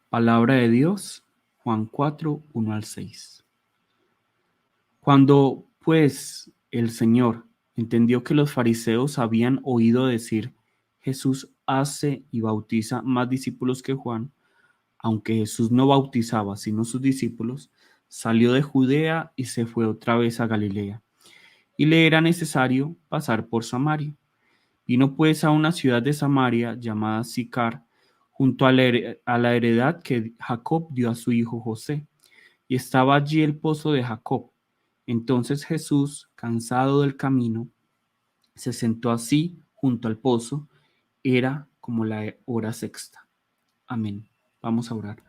Palabra de Dios, Juan 4, 1 al 6. Cuando, pues, el Señor entendió que los fariseos habían oído decir, Jesús hace y bautiza más discípulos que Juan, aunque Jesús no bautizaba sino sus discípulos, salió de Judea y se fue otra vez a Galilea, y le era necesario pasar por Samaria. Vino pues a una ciudad de Samaria llamada Sicar, junto a la heredad que Jacob dio a su hijo José, y estaba allí el pozo de Jacob. Entonces Jesús, cansado del camino, se sentó así junto al pozo. Era como la hora sexta. Amén. Vamos a orar.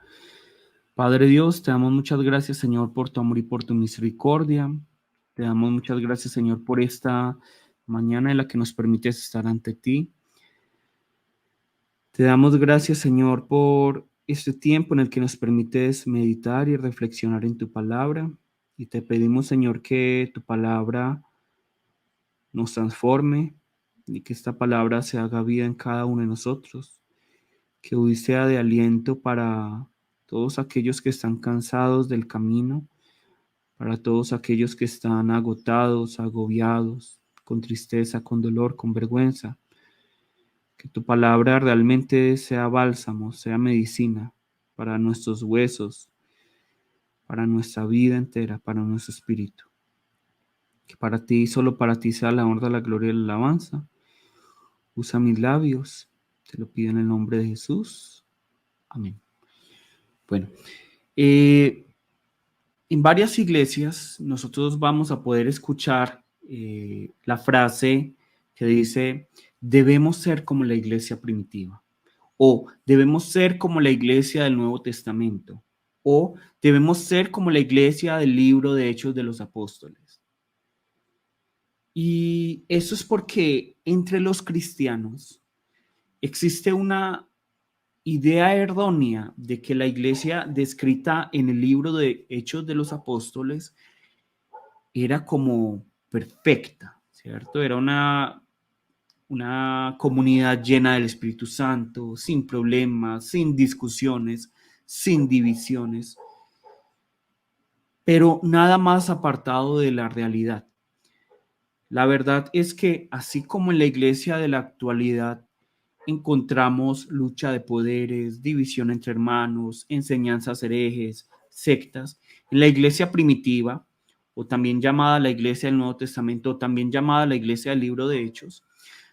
Padre Dios, te damos muchas gracias, Señor, por tu amor y por tu misericordia. Te damos muchas gracias, Señor, por esta mañana en la que nos permites estar ante ti. Te damos gracias, Señor, por este tiempo en el que nos permites meditar y reflexionar en tu palabra. Y te pedimos, Señor, que tu palabra nos transforme y que esta palabra se haga vida en cada uno de nosotros. Que hoy sea de aliento para todos aquellos que están cansados del camino, para todos aquellos que están agotados, agobiados, con tristeza, con dolor, con vergüenza. Que tu palabra realmente sea bálsamo, sea medicina para nuestros huesos, para nuestra vida entera, para nuestro espíritu. Que para ti, solo para ti sea la honra, la gloria y la alabanza. Usa mis labios, te lo pido en el nombre de Jesús. Amén. Bueno, en varias iglesias nosotros vamos a poder escuchar la frase que dice, debemos ser como la iglesia primitiva. O debemos ser como la iglesia del Nuevo Testamento. O debemos ser como la iglesia del libro de Hechos de los Apóstoles. Y eso es porque entre los cristianos existe una idea errónea de que la iglesia descrita en el libro de Hechos de los Apóstoles era como perfecta, ¿cierto? Era una comunidad llena del Espíritu Santo, sin problemas, sin discusiones, sin divisiones, pero nada más apartado de la realidad. La verdad es que así como en la iglesia de la actualidad encontramos lucha de poderes, división entre hermanos, enseñanzas herejes, sectas, en la iglesia primitiva, o también llamada la iglesia del Nuevo Testamento, o también llamada la iglesia del libro de Hechos,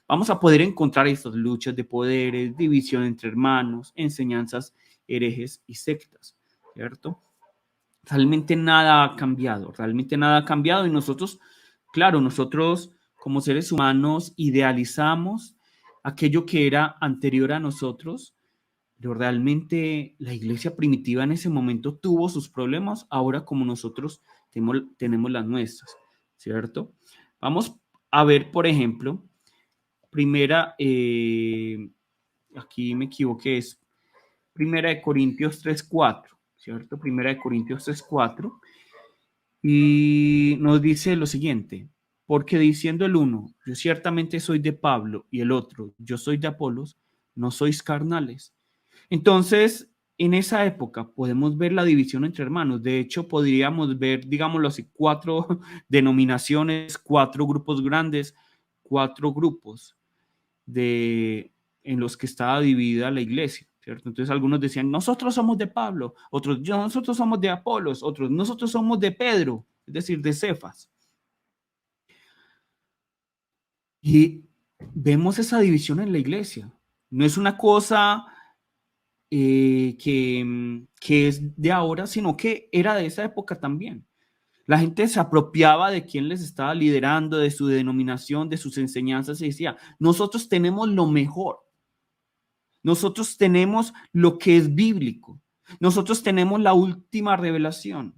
vamos a poder encontrar estas luchas de poderes, división entre hermanos, enseñanzas herejes y sectas, ¿cierto? Realmente nada ha cambiado, y nosotros, claro, nosotros como seres humanos idealizamos aquello que era anterior a nosotros, pero realmente la iglesia primitiva en ese momento tuvo sus problemas, ahora como nosotros tenemos las nuestras, ¿cierto? Vamos a ver, por ejemplo, primera, aquí me equivoqué, es Primera de Corintios 3:4, ¿cierto? Primera de Corintios 3:4. Y nos dice lo siguiente, porque diciendo el uno, yo ciertamente soy de Pablo, y el otro, yo soy de Apolos, no sois carnales. Entonces, en esa época podemos ver la división entre hermanos. De hecho, podríamos ver, digámoslo así, 4 denominaciones, 4 grupos grandes, 4 grupos en los que estaba dividida la iglesia, ¿cierto? Entonces algunos decían, nosotros somos de Pablo, otros, nosotros somos de Apolos, otros, nosotros somos de Pedro, es decir, de Cefas. Y vemos esa división en la iglesia. No es una cosa que es de ahora, sino que era de esa época también. La gente se apropiaba de quién les estaba liderando, de su denominación, de sus enseñanzas, y decía, nosotros tenemos lo mejor. Nosotros tenemos lo que es bíblico. Nosotros tenemos la última revelación.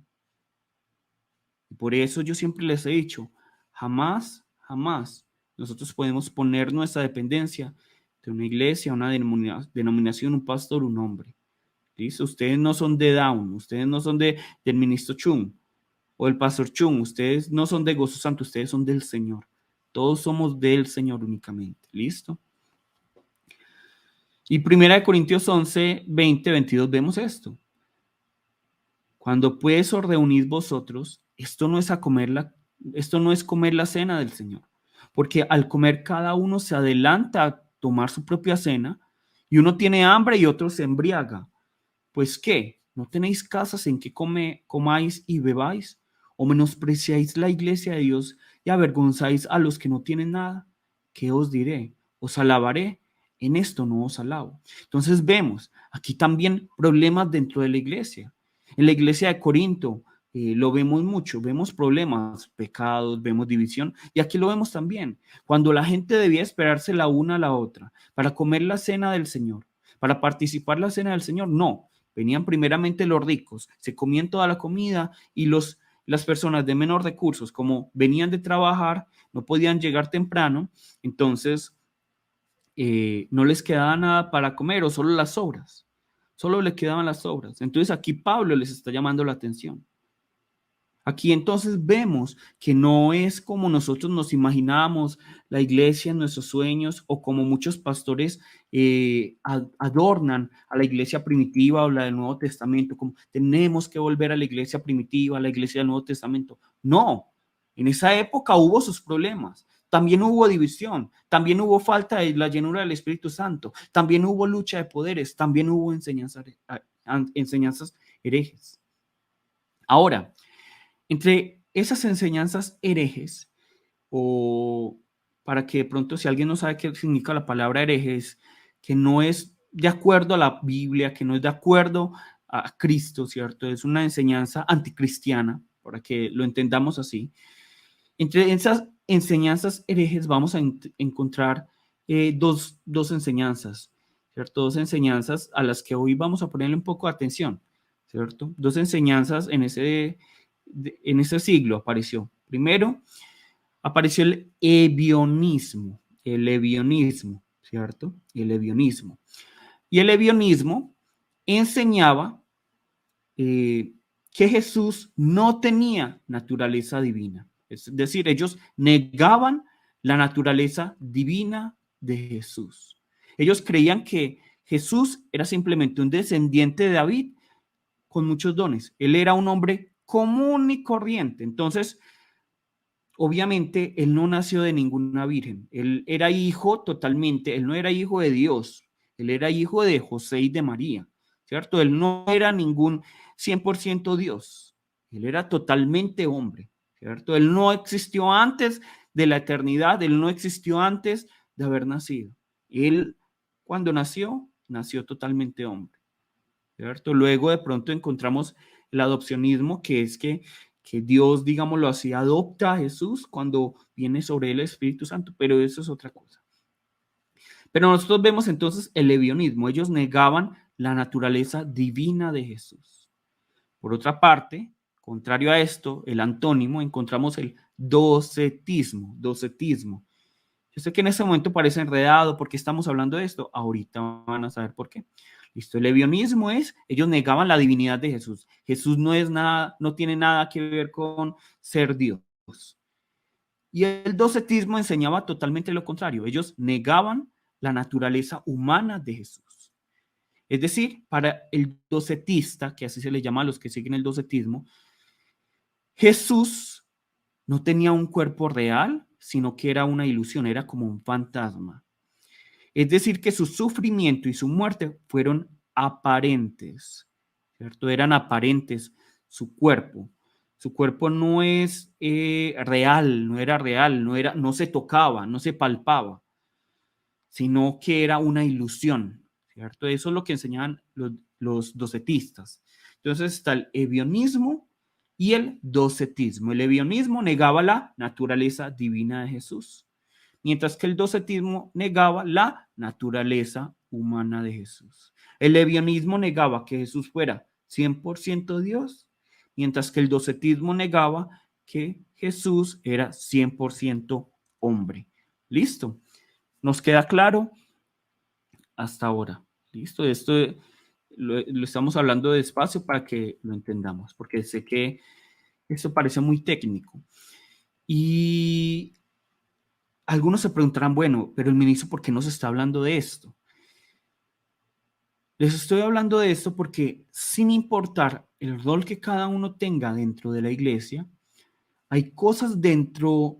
Y por eso yo siempre les he dicho, jamás, jamás nosotros podemos poner nuestra dependencia de una iglesia, una denominación, un pastor, un hombre. ¿Listo? Ustedes no son de Down, ustedes no son del ministro Chung o el pastor Chung, ustedes no son de Gozo Santo, ustedes son del Señor. Todos somos del Señor únicamente. ¿Listo? Y 1 Corintios 11, 20, 22 vemos esto. Cuando pues os reunís vosotros, esto no es comer la cena del Señor, porque al comer cada uno se adelanta a tomar su propia cena y uno tiene hambre y otro se embriaga. Pues qué, ¿no tenéis casas en que comáis y bebáis? ¿O menospreciáis la iglesia de Dios y avergonzáis a los que no tienen nada? ¿Qué os diré? ¿Os alabaré? En esto no os alabo. Entonces vemos aquí también problemas dentro de la iglesia. En la iglesia de Corinto lo vemos mucho, vemos problemas, pecados, vemos división, y aquí lo vemos también. Cuando la gente debía esperarse la una a la otra para comer la cena del Señor, para participar la cena del Señor, no. Venían primeramente los ricos, se comían toda la comida y las personas de menor recursos, como venían de trabajar, no podían llegar temprano, entonces no les quedaba nada para comer o solo las sobras, solo les quedaban las sobras. Entonces aquí Pablo les está llamando la atención. Aquí entonces vemos que no es como nosotros nos imaginábamos la iglesia en nuestros sueños o como muchos pastores adornan a la iglesia primitiva o la del Nuevo Testamento, como tenemos que volver a la iglesia primitiva, a la iglesia del Nuevo Testamento. No, en esa época hubo sus problemas, también hubo división, también hubo falta de la llenura del Espíritu Santo, también hubo lucha de poderes, también hubo enseñanzas herejes. Ahora, entre esas enseñanzas herejes, o para que de pronto si alguien no sabe qué significa la palabra herejes, que no es de acuerdo a la Biblia, que no es de acuerdo a Cristo, ¿cierto? Es una enseñanza anticristiana, para que lo entendamos así. Entre esas enseñanzas herejes vamos a encontrar dos enseñanzas, ¿cierto? Dos enseñanzas a las que hoy vamos a ponerle un poco de atención, ¿cierto? Dos enseñanzas en ese siglo apareció. Primero, apareció el ebionismo, ¿cierto? El ebionismo. Y el ebionismo enseñaba que Jesús no tenía naturaleza divina. Es decir, ellos negaban la naturaleza divina de Jesús. Ellos creían que Jesús era simplemente un descendiente de David con muchos dones. Él era un hombre común y corriente. Entonces, obviamente, él no nació de ninguna virgen. Él era hijo totalmente, él no era hijo de Dios. Él era hijo de José y de María, ¿cierto? Él no era ningún 100% Dios. Él era totalmente hombre, ¿cierto? Él no existió antes de la eternidad, él no existió antes de haber nacido. Él, cuando nació, nació totalmente hombre, ¿cierto? Luego de pronto encontramos el adopcionismo, que es que Dios, digámoslo así, adopta a Jesús cuando viene sobre él el Espíritu Santo, pero eso es otra cosa. Pero nosotros vemos entonces el lebionismo, ellos negaban la naturaleza divina de Jesús. Por otra parte, contrario a esto, el antónimo, encontramos el docetismo. Yo sé que en ese momento parece enredado, ¿por qué estamos hablando de esto? Ahorita van a saber por qué. Listo, el ebionismo es, ellos negaban la divinidad de Jesús. Jesús no es nada, no tiene nada que ver con ser Dios. Y el docetismo enseñaba totalmente lo contrario. Ellos negaban la naturaleza humana de Jesús. Es decir, para el docetista, que así se le llama a los que siguen el docetismo, Jesús no tenía un cuerpo real, sino que era una ilusión, era como un fantasma. Es decir, que su sufrimiento y su muerte fueron aparentes, ¿cierto? Eran aparentes su cuerpo. Su cuerpo no es real, no era real, no se tocaba, no se palpaba, sino que era una ilusión, ¿cierto? Eso es lo que enseñaban los docetistas. Entonces está el ebionismo y el docetismo. El ebionismo negaba la naturaleza divina de Jesús, mientras que el docetismo negaba la naturaleza humana de Jesús. El ebionismo negaba que Jesús fuera 100% Dios, mientras que el docetismo negaba que Jesús era 100% hombre. ¿Listo? ¿Nos queda claro? Hasta ahora. ¿Listo? Esto lo estamos hablando despacio para que lo entendamos, porque sé que esto parece muy técnico. Y algunos se preguntarán, bueno, pero el ministro, ¿por qué nos está hablando de esto? Les estoy hablando de esto porque sin importar el rol que cada uno tenga dentro de la iglesia, hay cosas dentro,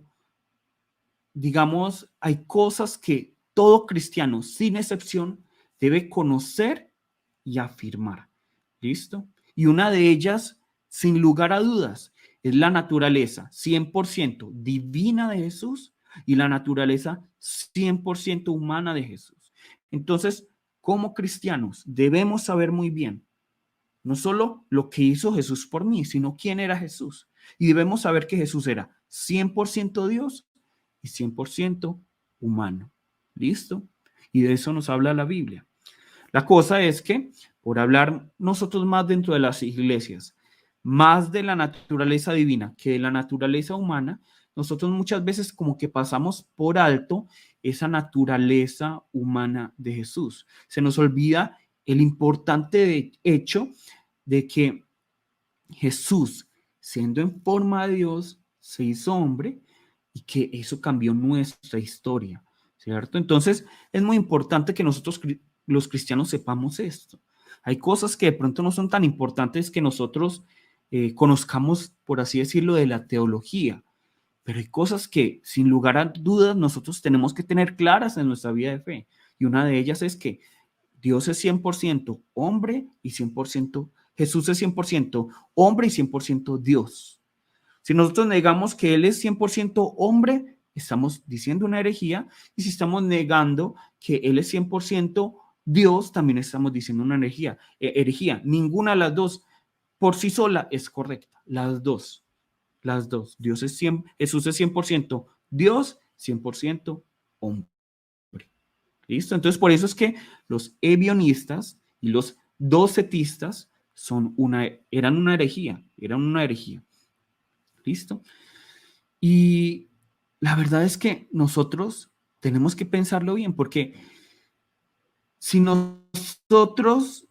digamos, hay cosas que todo cristiano, sin excepción, debe conocer y afirmar. ¿Listo? Y una de ellas, sin lugar a dudas, es la naturaleza 100% divina de Jesús y la naturaleza 100% humana de Jesús. Entonces, como cristianos, debemos saber muy bien no solo lo que hizo Jesús por mí, sino quién era Jesús. Y debemos saber que Jesús era 100% Dios y 100% humano. ¿Listo? Y de eso nos habla la Biblia. La cosa es que, por hablar nosotros más dentro de las iglesias, más de la naturaleza divina que de la naturaleza humana, nosotros muchas veces como que pasamos por alto esa naturaleza humana de Jesús. Se nos olvida el importante hecho de que Jesús, siendo en forma de Dios, se hizo hombre y que eso cambió nuestra historia, ¿cierto? Entonces, es muy importante que nosotros los cristianos sepamos esto. Hay cosas que de pronto no son tan importantes que nosotros conozcamos, por así decirlo, de la teología, pero hay cosas que, sin lugar a dudas, nosotros tenemos que tener claras en nuestra vida de fe. Y una de ellas es que Dios es 100% hombre y 100%, Jesús es 100% hombre y 100% Dios. Si nosotros negamos que Él es 100% hombre, estamos diciendo una herejía. Y si estamos negando que Él es 100% Dios, también estamos diciendo una herejía. Herejía. Ninguna de las dos por sí sola es correcta. Las dos. Las dos. Dios es 100, Jesús es 100% Dios, 100% hombre. ¿Listo? Entonces, por eso es que los ebionistas y los docetistas eran una herejía, ¿Listo? Y la verdad es que nosotros tenemos que pensarlo bien, porque si nosotros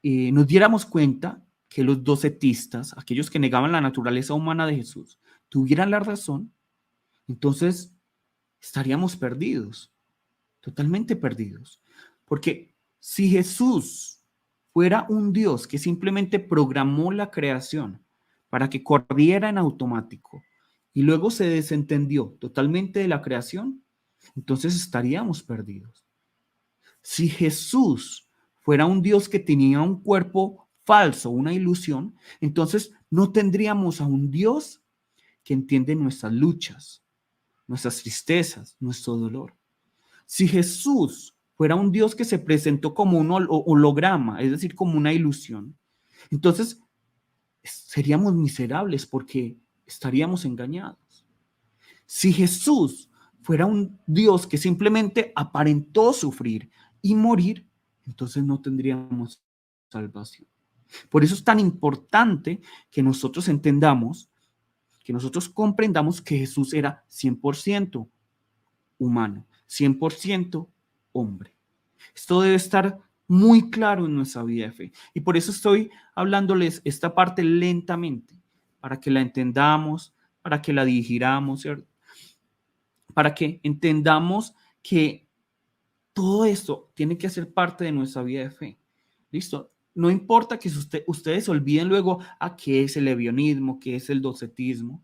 nos diéramos cuenta que los docetistas, aquellos que negaban la naturaleza humana de Jesús, tuvieran la razón, entonces estaríamos perdidos. Totalmente perdidos. Porque si Jesús fuera un Dios que simplemente programó la creación para que corriera en automático y luego se desentendió totalmente de la creación, entonces estaríamos perdidos. Si Jesús fuera un Dios que tenía un cuerpo falso, una ilusión, entonces no tendríamos a un Dios que entiende nuestras luchas, nuestras tristezas, nuestro dolor. Si Jesús fuera un Dios que se presentó como un holograma, es decir, como una ilusión, entonces seríamos miserables porque estaríamos engañados. Si Jesús fuera un Dios que simplemente aparentó sufrir y morir, entonces no tendríamos salvación. Por eso es tan importante que nosotros entendamos, que nosotros comprendamos que Jesús era 100% humano, 100% hombre. Esto debe estar muy claro en nuestra vida de fe. Y por eso estoy hablándoles esta parte lentamente, para que la entendamos, para que la digiramos, ¿cierto? Para que entendamos que todo esto tiene que hacer parte de nuestra vida de fe. ¿Listo? No importa que ustedes olviden luego a qué es el ebionismo, qué es el docetismo,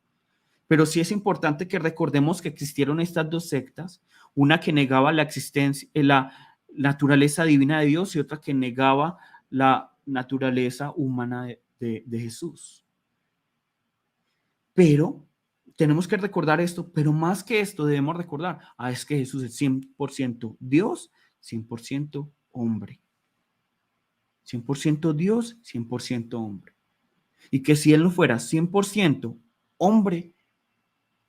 pero sí es importante que recordemos que existieron estas dos sectas, una que negaba la existencia, la naturaleza divina de Dios y otra que negaba la naturaleza humana de Jesús. Pero tenemos que recordar esto, pero más que esto debemos recordar, es que Jesús es 100% Dios, 100% hombre. 100% Dios, 100% hombre. Y que si Él no fuera 100% hombre,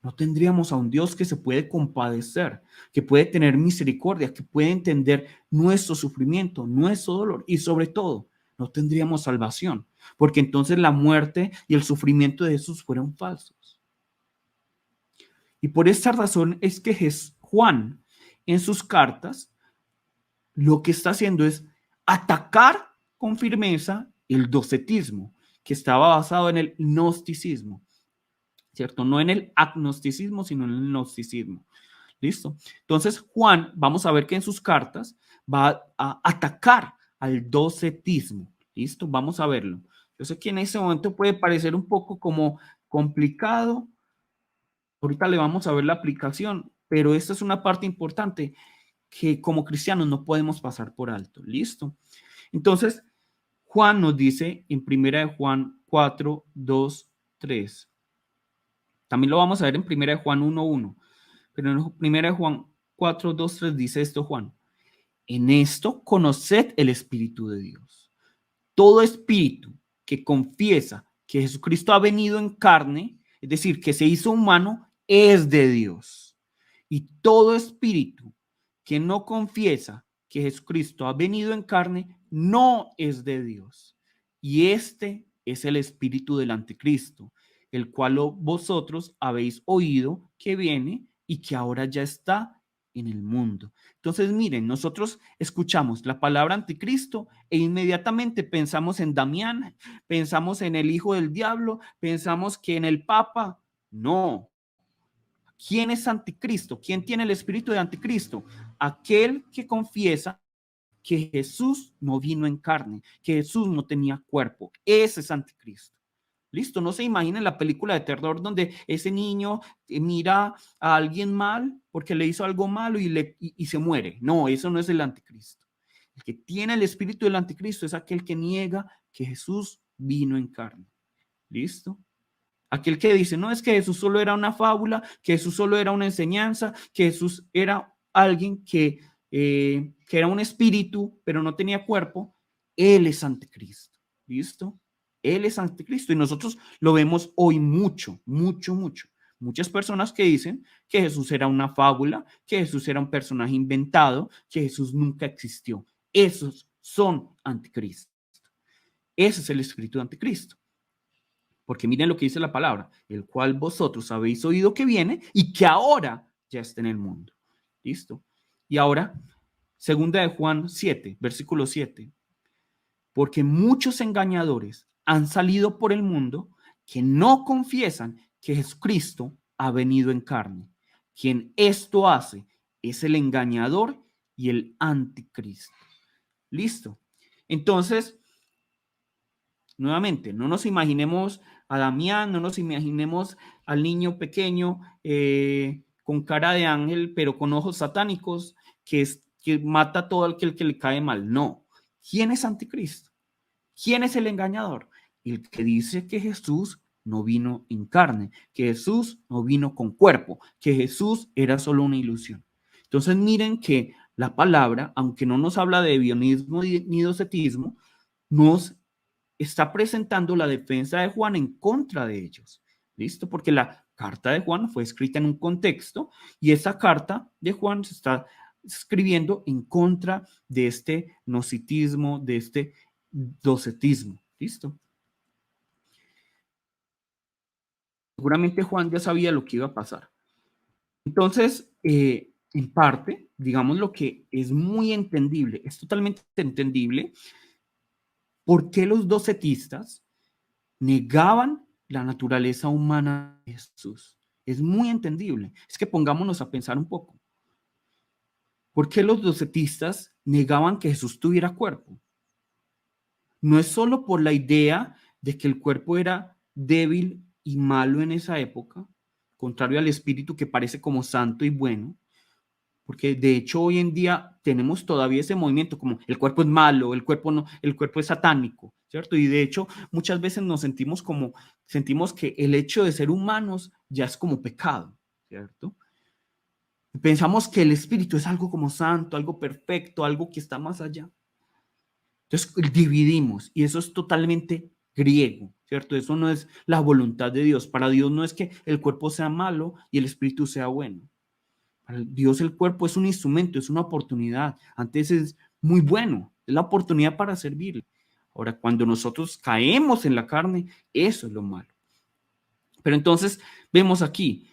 no tendríamos a un Dios que se puede compadecer, que puede tener misericordia, que puede entender nuestro sufrimiento, nuestro dolor y sobre todo, no tendríamos salvación, porque entonces la muerte y el sufrimiento de Jesús fueron falsos. Y por esta razón es que Juan en sus cartas lo que está haciendo es atacar con firmeza el docetismo, que estaba basado en el gnosticismo. ¿Cierto? No en el agnosticismo, sino en el gnosticismo. ¿Listo? Entonces, Juan, vamos a ver que en sus cartas va a atacar al docetismo. ¿Listo? Vamos a verlo. Yo sé que en ese momento puede parecer un poco como complicado. Ahorita le vamos a ver la aplicación, pero esta es una parte importante que como cristianos no podemos pasar por alto. ¿Listo? Entonces, Juan nos dice en primera de Juan 4, 2, 3. También lo vamos a ver en primera de Juan 1, 1. Pero en primera de Juan 4, 2, 3 dice esto Juan. En esto conoced el Espíritu de Dios. Todo espíritu que confiesa que Jesucristo ha venido en carne, es decir, que se hizo humano, es de Dios. Y todo espíritu que no confiesa que Jesucristo ha venido en carne, no es de Dios. Y este es el espíritu del anticristo, el cual vosotros habéis oído que viene y que ahora ya está en el mundo. Entonces, miren, nosotros escuchamos la palabra anticristo e inmediatamente pensamos en Damián, pensamos en el hijo del diablo, pensamos que en el papa. No. ¿Quién es anticristo? ¿Quién tiene el espíritu de anticristo? Aquel que confiesa que Jesús no vino en carne, que Jesús no tenía cuerpo. Ese es anticristo. Listo, no se imaginen la película de terror donde ese niño mira a alguien mal porque le hizo algo malo y se muere. No, eso no es el anticristo. El que tiene el espíritu del anticristo es aquel que niega que Jesús vino en carne. ¿Listo? Aquel que dice, no, es que Jesús solo era una fábula, que Jesús solo era una enseñanza, que Jesús era alguien que era un espíritu, pero no tenía cuerpo. Él es anticristo. ¿Listo? Él es anticristo y nosotros lo vemos hoy mucho, mucho, mucho. Muchas personas que dicen que Jesús era una fábula, que Jesús era un personaje inventado, que Jesús nunca existió. Esos son anticristos. Ese es el espíritu de anticristo. Porque miren lo que dice la palabra, el cual vosotros habéis oído que viene y que ahora ya está en el mundo. ¿Listo? Y ahora, segunda de Juan 7, versículo 7. Porque muchos engañadores han salido por el mundo que no confiesan que Jesucristo ha venido en carne. Quien esto hace es el engañador y el anticristo. ¿Listo? Entonces, nuevamente, no nos imaginemos a Damián, no nos imaginemos al niño pequeño con cara de ángel, pero con ojos satánicos, que mata a todo aquel que le cae mal. No. ¿Quién es anticristo? ¿Quién es el engañador? El que dice que Jesús no vino en carne, que Jesús no vino con cuerpo, que Jesús era solo una ilusión. Entonces miren que la palabra, aunque no nos habla de bionismo ni docetismo, nos está presentando la defensa de Juan en contra de ellos. ¿Listo? Porque la carta de Juan fue escrita en un contexto y esa carta de Juan se está escribiendo en contra de este gnosticismo, de este docetismo. ¿Listo? Seguramente Juan ya sabía lo que iba a pasar. Entonces, en parte, digamos lo que es muy entendible, es totalmente entendible por qué los docetistas negaban la naturaleza humana de Jesús. Es muy entendible. Es que pongámonos a pensar un poco. ¿Por qué los docetistas negaban que Jesús tuviera cuerpo? No es solo por la idea de que el cuerpo era débil y malo en esa época, contrario al espíritu que parece como santo y bueno, porque de hecho hoy en día tenemos todavía ese movimiento como el cuerpo es malo, el cuerpo no, el cuerpo es satánico, ¿cierto? Y de hecho muchas veces nos sentimos que el hecho de ser humanos ya es como pecado, ¿cierto? Pensamos que el espíritu es algo como santo, algo perfecto, algo que está más allá. Entonces dividimos y eso es totalmente griego, ¿cierto? Eso no es la voluntad de Dios. Para Dios no es que el cuerpo sea malo y el espíritu sea bueno. Para Dios el cuerpo es un instrumento, es una oportunidad. Antes es muy bueno, es la oportunidad para servirle. Ahora, cuando nosotros caemos en la carne, eso es lo malo. Pero entonces vemos aquí,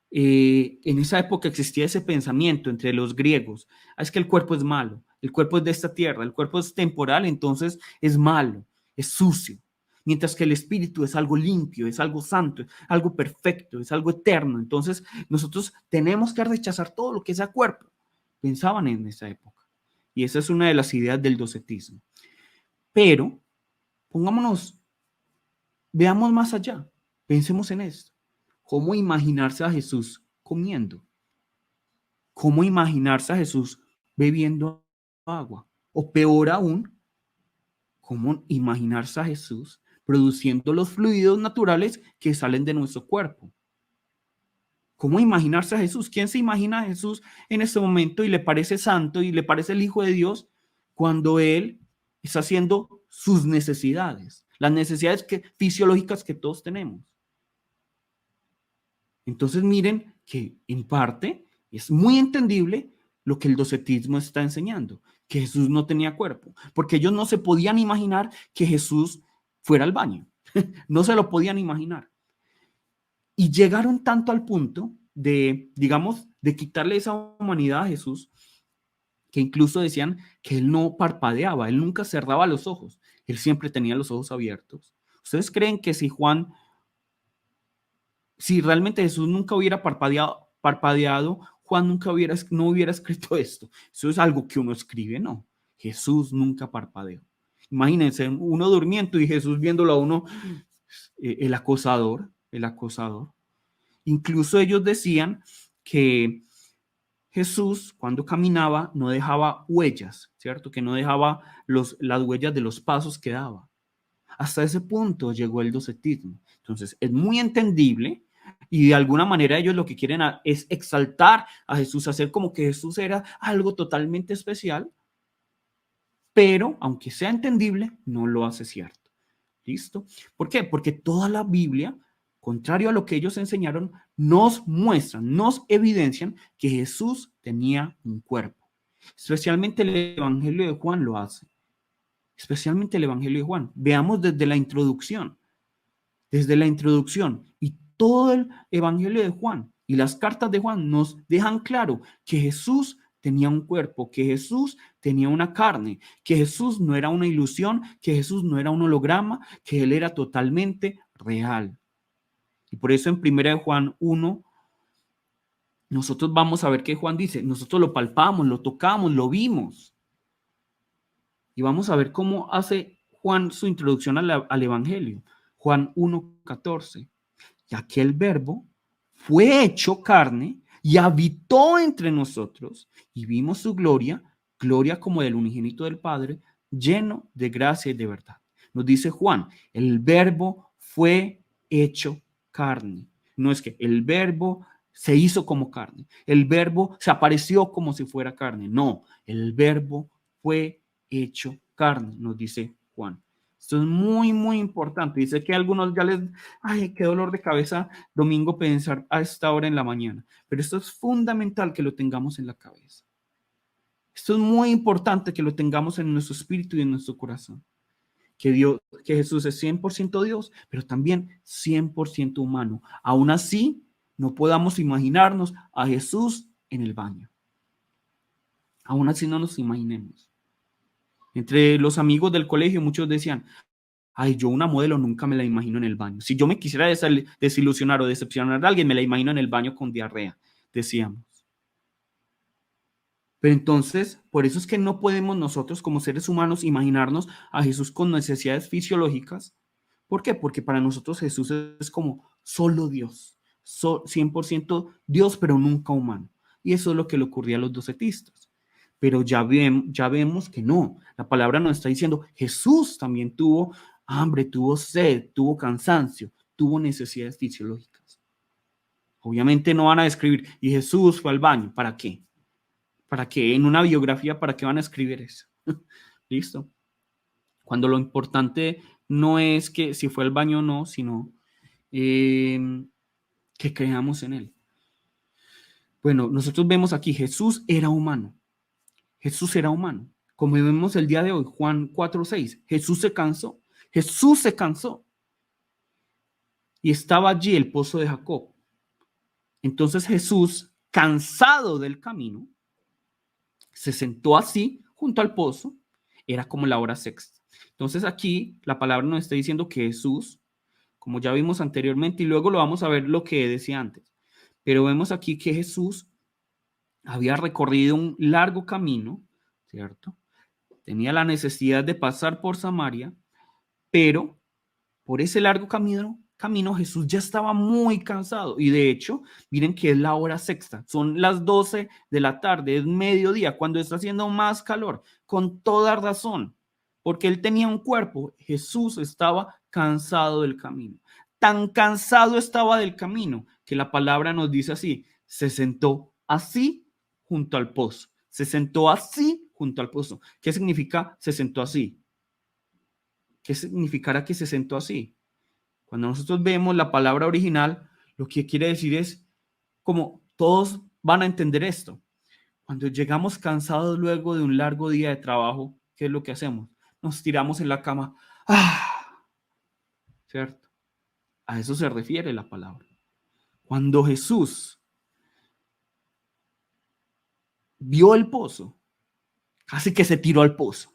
en esa época existía ese pensamiento entre los griegos, es que el cuerpo es malo, el cuerpo es de esta tierra, el cuerpo es temporal, entonces es malo, es sucio. Mientras que el espíritu es algo limpio, es algo santo, es algo perfecto, es algo eterno. Entonces nosotros tenemos que rechazar todo lo que sea cuerpo. Pensaban en esa época. Y esa es una de las ideas del docetismo. Pero pongámonos, veamos más allá, pensemos en esto. ¿Cómo imaginarse a Jesús comiendo? ¿Cómo imaginarse a Jesús bebiendo agua? O peor aún, ¿cómo imaginarse a Jesús produciendo los fluidos naturales que salen de nuestro cuerpo? ¿Cómo imaginarse a Jesús? ¿Quién se imagina a Jesús en este momento y le parece santo y le parece el Hijo de Dios cuando Él está haciendo sus necesidades, las necesidades fisiológicas que todos tenemos? Entonces miren que en parte es muy entendible lo que el docetismo está enseñando, que Jesús no tenía cuerpo, porque ellos no se podían imaginar que Jesús fuera al baño, no se lo podían imaginar. Y llegaron tanto al punto de, digamos, de quitarle esa humanidad a Jesús, que incluso decían que él no parpadeaba, él nunca cerraba los ojos, él siempre tenía los ojos abiertos. ¿Ustedes creen que si realmente Jesús nunca hubiera parpadeado, Juan no hubiera escrito esto? Eso es algo que uno escribe, no. Jesús nunca parpadeó. Imagínense, uno durmiendo y Jesús viéndolo a uno, el acosador, el acosador. Incluso ellos decían que Jesús, cuando caminaba, no dejaba huellas, ¿cierto? Que no dejaba las huellas de los pasos que daba. Hasta ese punto llegó el docetismo. Entonces, es muy entendible y de alguna manera ellos lo que quieren es exaltar a Jesús, hacer como que Jesús era algo totalmente especial, pero aunque sea entendible, no lo hace cierto. ¿Listo? ¿Por qué? Porque toda la Biblia, contrario a lo que ellos enseñaron, nos muestran, nos evidencian que Jesús tenía un cuerpo. Especialmente el Evangelio de Juan lo hace. Especialmente el Evangelio de Juan. Veamos desde la introducción. Desde la introducción y todo el Evangelio de Juan y las cartas de Juan nos dejan claro que Jesús tenía un cuerpo, que Jesús tenía una carne, que Jesús no era una ilusión, que Jesús no era un holograma, que Él era totalmente real. Y por eso en 1 Juan 1, nosotros vamos a ver que Juan dice, nosotros lo palpamos, lo tocamos, lo vimos. Y vamos a ver cómo hace Juan su introducción al Evangelio. Juan 1:14. Y aquel verbo fue hecho carne y habitó entre nosotros y vimos su gloria, gloria como del unigénito del Padre, lleno de gracia y de verdad. Nos dice Juan, el verbo fue hecho carne. No es que el verbo se hizo como carne, el verbo se apareció como si fuera carne. No, el verbo fue hecho carne, nos dice Juan. Esto es muy, muy importante. Dice que a algunos ya les, ay, qué dolor de cabeza domingo pensar a esta hora en la mañana. Pero esto es fundamental que lo tengamos en la cabeza. Esto es muy importante que lo tengamos en nuestro espíritu y en nuestro corazón. Que Jesús es 100% Dios, pero también 100% humano. Aún así, no podamos imaginarnos a Jesús en el baño. Aún así no nos imaginemos. Entre los amigos del colegio muchos decían, ay, yo una modelo nunca me la imagino en el baño. Si yo me quisiera desilusionar o decepcionar a alguien, me la imagino en el baño con diarrea, decíamos. Pero entonces, por eso es que no podemos nosotros como seres humanos imaginarnos a Jesús con necesidades fisiológicas. ¿Por qué? Porque para nosotros Jesús es como solo Dios, 100% Dios, pero nunca humano. Y eso es lo que le ocurría a los docetistas. Pero ya vemos que no. La palabra nos está diciendo, Jesús también tuvo hambre, tuvo sed, tuvo cansancio, tuvo necesidades fisiológicas. Obviamente no van a describir, y Jesús fue al baño. ¿Para qué? ¿Para qué? En una biografía, ¿para qué van a escribir eso? ¿Listo? Cuando lo importante no es que si fue al baño o no, sino que creamos en él. Bueno, nosotros vemos aquí, Jesús era humano. Jesús era humano. Como vemos el día de hoy, Juan 4:6, Jesús se cansó. Jesús se cansó. Y estaba allí el pozo de Jacob. Entonces Jesús, cansado del camino, se sentó así junto al pozo. Era como la hora sexta. Entonces aquí la palabra nos está diciendo que Jesús, como ya vimos anteriormente, y luego lo vamos a ver lo que decía antes, pero vemos aquí que Jesús había recorrido un largo camino, ¿cierto? tenía la necesidad de pasar por Samaria, pero por ese largo camino Jesús ya estaba muy cansado. Y de hecho, miren que es la hora sexta, son las 12 de la tarde, es mediodía, cuando está haciendo más calor, con toda razón, porque él tenía un cuerpo. Jesús estaba cansado del camino. Tan cansado estaba del camino que la palabra nos dice así: se sentó así junto al pozo. Se sentó así junto al pozo. ¿Qué significa se sentó así? ¿Qué significará que se sentó así? Cuando nosotros vemos la palabra original, lo que quiere decir es, como todos van a entender esto, cuando llegamos cansados luego de un largo día de trabajo, ¿qué es lo que hacemos? Nos tiramos en la cama. ¡Ah! ¿Cierto? A eso se refiere la palabra. Cuando Jesús vio el pozo, casi que se tiró al pozo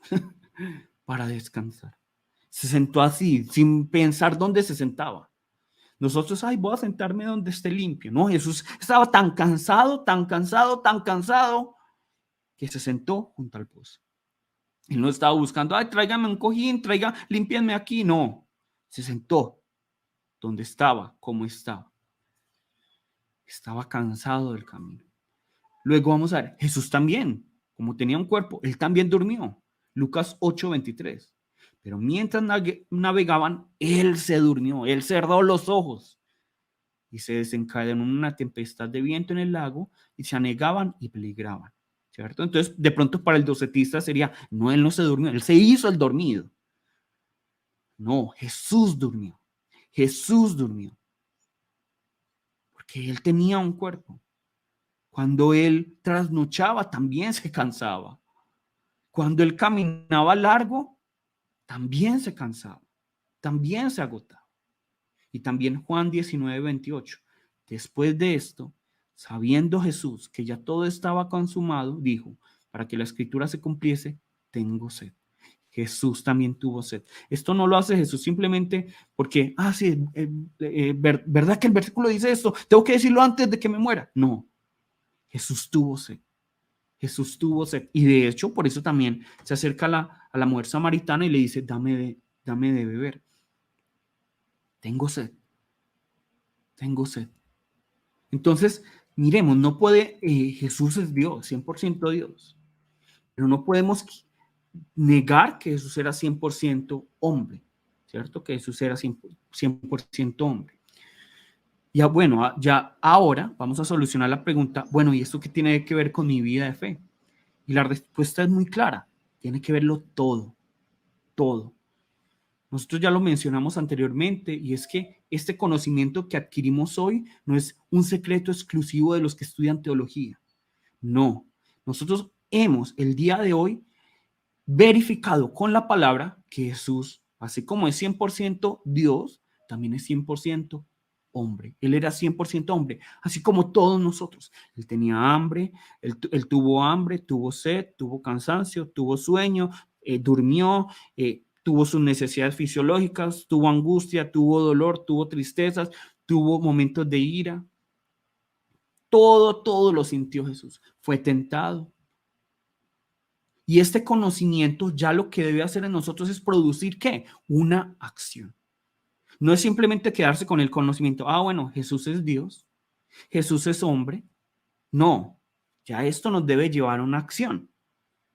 para descansar. Se sentó así, sin pensar dónde se sentaba. Nosotros, ay, voy a sentarme donde esté limpio. No, Jesús estaba tan cansado, tan cansado, tan cansado, que se sentó junto al pozo. Él no estaba buscando, ay, tráigame un cojín, límpienme aquí. No, se sentó donde estaba, como estaba. Estaba cansado del camino. Luego vamos a ver, Jesús también, como tenía un cuerpo, él también durmió. Lucas 8:23. Pero mientras navegaban, él se durmió, él cerró los ojos y se desencadenó una tempestad de viento en el lago y se anegaban y peligraban, ¿cierto? Entonces, de pronto para el docetista sería, no, él no se durmió, él se hizo el dormido. No, Jesús durmió. Jesús durmió. Porque él tenía un cuerpo. Cuando él trasnochaba, también se cansaba. Cuando él caminaba largo, también se cansaba. También se agotaba. Y también Juan 19:28. Después de esto, sabiendo Jesús que ya todo estaba consumado, dijo, para que la escritura se cumpliese, tengo sed. Jesús también tuvo sed. Esto no lo hace Jesús simplemente porque, sí, ¿verdad que el versículo dice esto? Tengo que decirlo antes de que me muera. No, Jesús tuvo sed. Jesús tuvo sed. Y de hecho, por eso también se acerca a la mujer samaritana y le dice, dame de beber. Tengo sed. Tengo sed. Entonces, miremos, no puede, Jesús es Dios, 100% Dios, pero no podemos negar que Jesús era 100% hombre, ¿cierto? Que Jesús era 100% hombre. Ya bueno, ya ahora vamos a solucionar la pregunta, bueno, ¿y esto qué tiene que ver con mi vida de fe? Y la respuesta es muy clara, tiene que verlo todo, todo. Nosotros ya lo mencionamos anteriormente y es que este conocimiento que adquirimos hoy no es un secreto exclusivo de los que estudian teología. No, nosotros hemos el día de hoy verificado con la palabra que Jesús, así como es 100% Dios, también es 100% hombre. Él era 100% hombre, así como todos nosotros. Él tenía hambre, él tuvo hambre, tuvo sed, tuvo cansancio, tuvo sueño, durmió, tuvo sus necesidades fisiológicas, tuvo angustia, tuvo dolor, tuvo tristezas, tuvo momentos de ira. Todo lo sintió Jesús. Fue tentado. Y este conocimiento ya lo que debe hacer en nosotros es producir, ¿qué? Una acción. No es simplemente quedarse con el conocimiento. Bueno, Jesús es Dios, Jesús es hombre. No, ya esto nos debe llevar a una acción.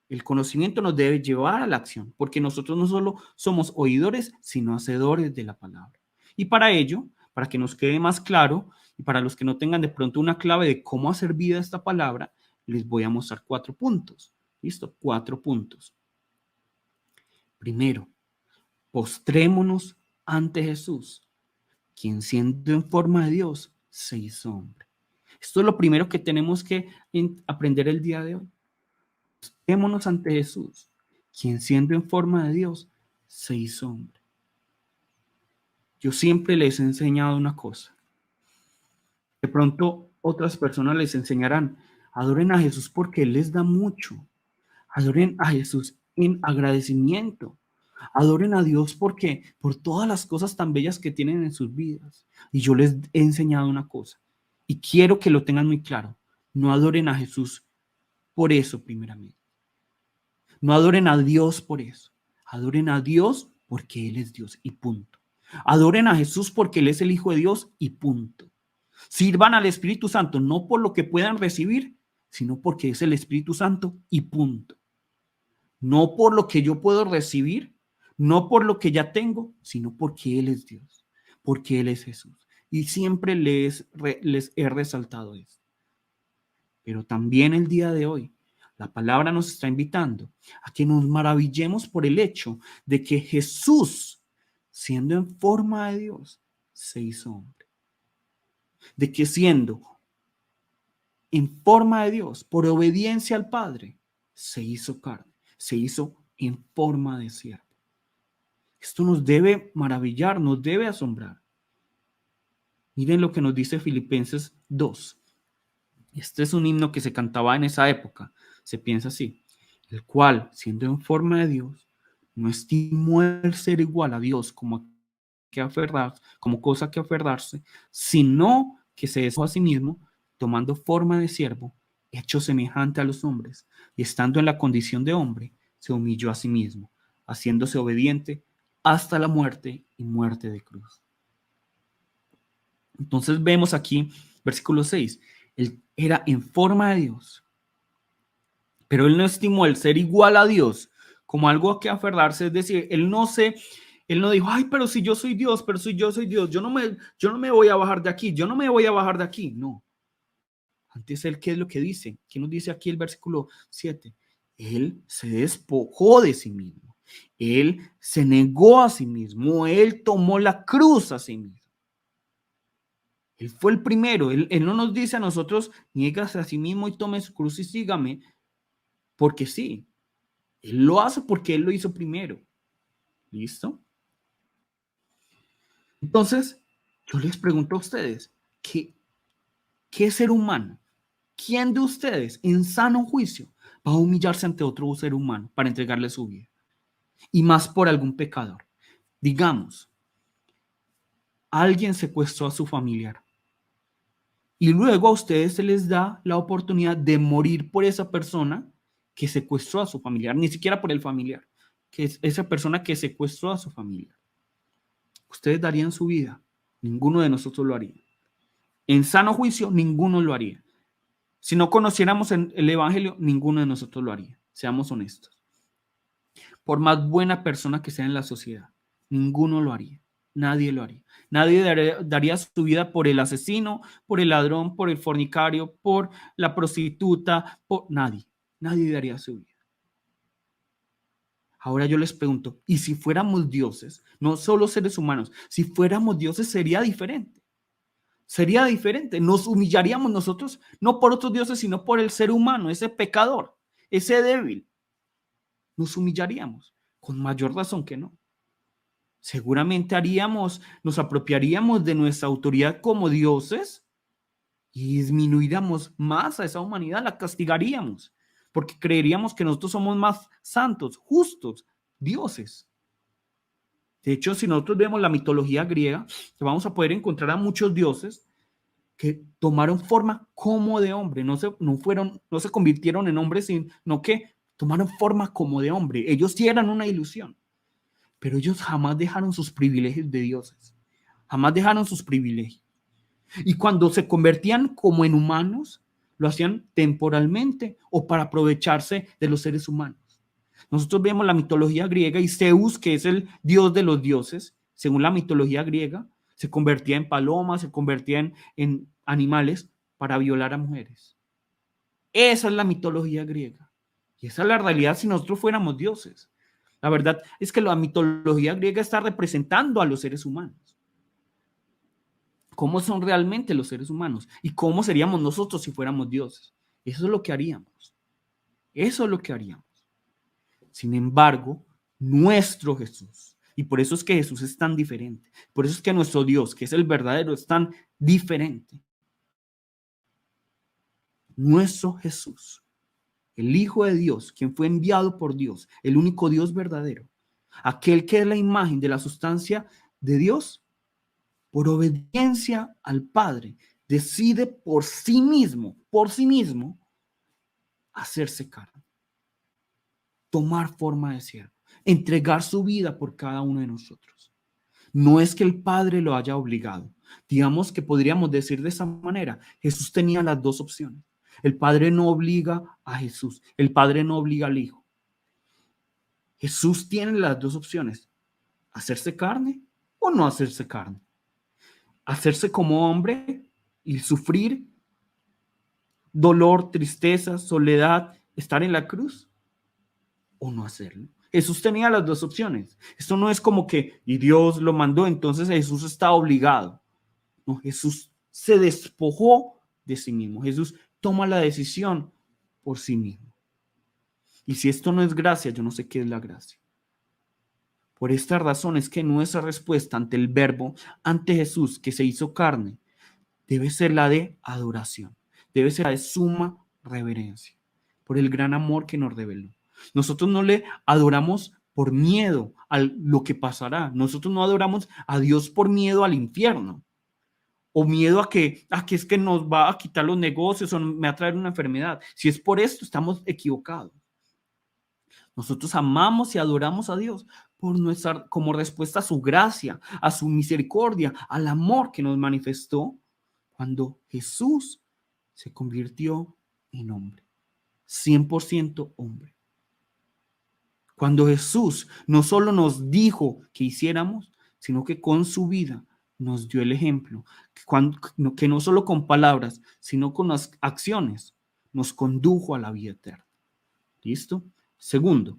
El conocimiento nos debe llevar a la acción, porque nosotros no solo somos oidores, sino hacedores de la palabra. Y para ello, para que nos quede más claro, y para los que no tengan de pronto una clave de cómo hacer vida esta palabra, les voy a mostrar 4 puntos. ¿Listo? 4 puntos. Primero, postrémonos ante Jesús, quien siendo en forma de Dios, se hizo hombre. Esto es lo primero que tenemos que aprender el día de hoy. Postrémonos ante Jesús, quien siendo en forma de Dios, se hizo hombre. Yo siempre les he enseñado una cosa. De pronto otras personas les enseñarán, adoren a Jesús porque Él les da mucho. Adoren a Jesús en agradecimiento. Adoren a Dios porque por todas las cosas tan bellas que tienen en sus vidas. Y yo les he enseñado una cosa y quiero que lo tengan muy claro. No adoren a Jesús por eso primeramente. No adoren a Dios por eso. Adoren a Dios porque Él es Dios y punto. Adoren a Jesús porque Él es el Hijo de Dios y punto. Sirvan al Espíritu Santo no por lo que puedan recibir, sino porque es el Espíritu Santo y punto. No por lo que yo puedo recibir, no por lo que ya tengo, sino porque Él es Dios, porque Él es Jesús. Y siempre les he resaltado esto. Pero también el día de hoy, la palabra nos está invitando a que nos maravillemos por el hecho de que Jesús, siendo en forma de Dios, se hizo hombre. De que siendo en forma de Dios, por obediencia al Padre, se hizo carne, se hizo en forma de siervo. Esto nos debe maravillar, nos debe asombrar. Miren lo que nos dice Filipenses 2. Este es un himno que se cantaba en esa época. Se piensa así: el cual, siendo en forma de Dios, no estimó el ser igual a Dios como cosa que aferrarse, sino que se dejó a sí mismo, tomando forma de siervo, hecho semejante a los hombres, y estando en la condición de hombre, se humilló a sí mismo, haciéndose obediente hasta la muerte y muerte de cruz. Entonces vemos aquí, versículo 6, él era en forma de Dios, pero él no estimó el ser igual a Dios como algo a que aferrarse, es decir, él no dijo, ay, pero si yo soy Dios, pero si yo soy Dios, yo no me voy a bajar de aquí, yo no me voy a bajar de aquí, no. Antes él, ¿qué es lo que dice? ¿Qué nos dice aquí el versículo 7? Él se despojó de sí mismo, él se negó a sí mismo, él tomó la cruz a sí mismo. Él fue el primero, él no nos dice a nosotros, niegas a sí mismo y tome su cruz y sígame, porque sí. Él lo hace porque él lo hizo primero. ¿Listo? Entonces, yo les pregunto a ustedes, ¿qué ser humano? ¿Quién de ustedes en sano juicio va a humillarse ante otro ser humano para entregarle su vida? Y más por algún pecador. Digamos, alguien secuestró a su familiar y luego a ustedes se les da la oportunidad de morir por esa persona que secuestró a su familiar, ni siquiera por el familiar, que es esa persona que secuestró a su familiar. Ustedes darían su vida, ninguno de nosotros lo haría. En sano juicio, ninguno lo haría. Si no conociéramos el Evangelio, ninguno de nosotros lo haría. Seamos honestos. Por más buena persona que sea en la sociedad, ninguno lo haría. Nadie lo haría. Nadie daría su vida por el asesino, por el ladrón, por el fornicario, por la prostituta, por nadie. Nadie daría su vida. Ahora yo les pregunto, ¿y si fuéramos dioses, no solo seres humanos, si fuéramos dioses sería diferente? Sería diferente. Nos humillaríamos nosotros, no por otros dioses, sino por el ser humano, ese pecador, ese débil. Nos humillaríamos, con mayor razón que no. Seguramente nos apropiaríamos de nuestra autoridad como dioses y disminuiríamos más a esa humanidad, la castigaríamos, porque creeríamos que nosotros somos más santos, justos, dioses. De hecho, si nosotros vemos la mitología griega, vamos a poder encontrar a muchos dioses que tomaron forma como de hombre, no se convirtieron en hombres, sino que tomaron forma como de hombre. Ellos sí eran una ilusión, pero ellos jamás dejaron sus privilegios de dioses, jamás dejaron sus privilegios. Y cuando se convertían como en humanos, lo hacían temporalmente o para aprovecharse de los seres humanos. Nosotros vemos la mitología griega y Zeus, que es el dios de los dioses, según la mitología griega, se convertía en palomas, se convertía en animales para violar a mujeres. Esa es la mitología griega. Y esa es la realidad si nosotros fuéramos dioses. La verdad es que la mitología griega está representando a los seres humanos. ¿Cómo son realmente los seres humanos? ¿Y cómo seríamos nosotros si fuéramos dioses? Eso es lo que haríamos. Eso es lo que haríamos. Sin embargo, nuestro Jesús, y por eso es que Jesús es tan diferente, por eso es que nuestro Dios, que es el verdadero, es tan diferente. Nuestro Jesús, el Hijo de Dios, quien fue enviado por Dios, el único Dios verdadero, aquel que es la imagen de la sustancia de Dios, por obediencia al Padre, decide por sí mismo, hacerse carne. tomar forma de siervo, entregar su vida por cada uno de nosotros. No es que el Padre lo haya obligado. Digamos que podríamos decir de esa manera, Jesús tenía las dos opciones. El Padre no obliga a Jesús, el Padre no obliga al Hijo. Jesús tiene las dos opciones, hacerse carne o no hacerse carne. Hacerse como hombre y sufrir dolor, tristeza, soledad, estar en la cruz o no hacerlo. Jesús tenía las dos opciones. Esto no es como que, y Dios lo mandó, entonces Jesús está obligado. No, Jesús se despojó de sí mismo. Jesús toma la decisión por sí mismo. Y si esto no es gracia, yo no sé qué es la gracia. Por esta razón es que nuestra respuesta ante el Verbo, ante Jesús que se hizo carne, debe ser la de adoración, debe ser la de suma reverencia, por el gran amor que nos reveló. Nosotros no le adoramos por miedo a lo que pasará. Nosotros no adoramos a Dios por miedo al infierno o miedo a que es que nos va a quitar los negocios o me va a traer una enfermedad. Si es por esto, estamos equivocados. Nosotros amamos y adoramos a Dios por nuestra, como respuesta a su gracia, a su misericordia, al amor que nos manifestó cuando Jesús se convirtió en hombre, 100% hombre. Cuando Jesús no solo nos dijo que hiciéramos, sino que con su vida nos dio el ejemplo, que no solo con palabras, sino con las acciones, nos condujo a la vida eterna. ¿Listo? Segundo,